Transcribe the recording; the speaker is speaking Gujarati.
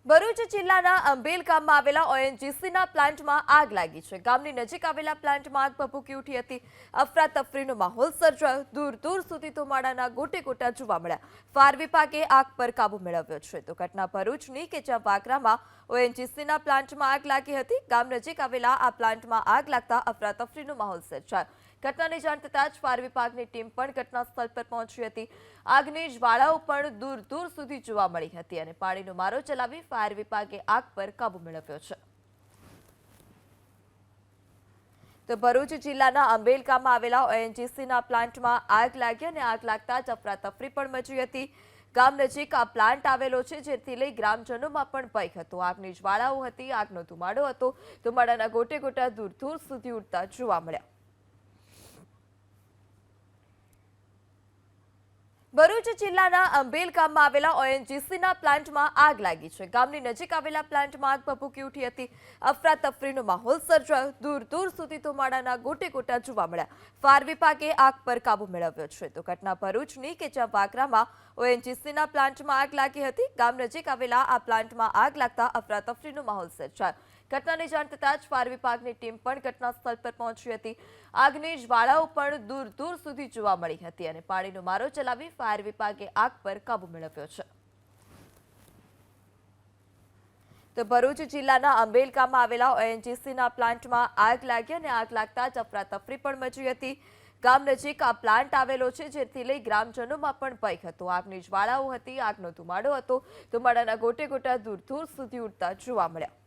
ભરૂચ જિલ્લાના અંબેલ ગામમાં આવેલા ઓએનજીસીના પ્લાન્ટમાં આગ લાગી છે। ગામની નજીક આવેલા પ્લાન્ટમાં આગ ભભૂકી ઉઠી હતી। અફરાતફરીનો માહોલ સર્જાયો। દૂર દૂર સુધી ધુમાડાના ગોટે ગોટા જોવા મળ્યા। ફાયર વિભાગે આગ પર કાબુ મેળવ્યો છે। તો ઘટના ભરૂચની કે જ્યાં વાગરામાં ઓએનજીસીના પ્લાન્ટમાં આગ લાગી હતી। ગામ નજીક આવેલા આ પ્લાન્ટમાં આગ લાગતા અફરાતફરીનો માહોલ સર્જાયો। ઘટનાની જાણ થતાં જ ફાયર વિભાગની ટીમ પણ ઘટના સ્થળ પર પહોંચી હતી। આગની જ્વાળાઓ પણ દૂર દૂર સુધી જોવા મળી હતી અને પાણીનો મારો ચલાવી ફાયર વિભાગે આગ પર કાબુ મેળવ્યો છે। તો ભરૂચ જિલ્લાના અંબેલ ગામમાં આવેલા ઓએનજીસીના પ્લાન્ટમાં આગ લાગી અને આગ લાગતા જ અફરાતફરી પણ મચી હતી। ગામ નજીક આ પ્લાન્ટ આવેલો છે, જેથી લઈ ગ્રામજનોમાં પણ ભય હતો। આગની જ્વાળાઓ હતી, આગનો ધુમાડો હતો। ધુમાડાના ગોટે ગોટા દૂર દૂર સુધી ઉડતા જોવા મળ્યા। ભરૂચ જિલ્લાના અંબેલ ગામમાં આવેલા ઓએનજીસીના પ્લાન્ટમાં આગ લાગી છે। ગામની નજીક આવેલા પ્લાન્ટમાં આગ ભભૂકી ઉઠી હતી। અફરાતફરીનો માહોલ સર્જાયો। દૂર દૂર સુધી ધુમાડાના ગોટે ગોટા જોવા મળ્યા। ફાયર વિભાગે આગ પર કાબુ મેળવ્યો છે। તો ઘટના ભરૂચની કે જ્યાં વાગરામાં ઓએનજીસીના પ્લાન્ટમાં આગ લાગી હતી। ગામ નજીક આવેલા આ પ્લાન્ટમાં આગ લાગતા અફરાતફરીનો માહોલ સર્જાયો। ઘટનાની જાણ થતાં જ ફાયર વિભાગની ટીમ પણ ઘટના સ્થળ પર પહોંચી હતી। આગની જ્વાળાઓ પણ દૂર દૂર સુધી જોવા મળી હતી અને પાણીનો મારો ચલાવી ફાયર વિભાગે આગ પર કાબુ મેળવ્યો છે। તો ભરૂચ જિલ્લાના અંબેલ ગામમાં આવેલા ઓએનજીસીના પ્લાન્ટમાં આગ લાગી અને આગ લાગતા જ અફરાતફરી પણ મચી હતી। ગામ નજીક આ પ્લાન્ટ આવેલો છે, જેથી લઈ ગ્રામજનોમાં પણ ભય હતો। આગની જ્વાળાઓ હતી, આગનો ધુમાડો હતો। ધુમાડાના ગોટે ગોટા દૂર દૂર સુધી ઉડતા જોવા મળ્યા।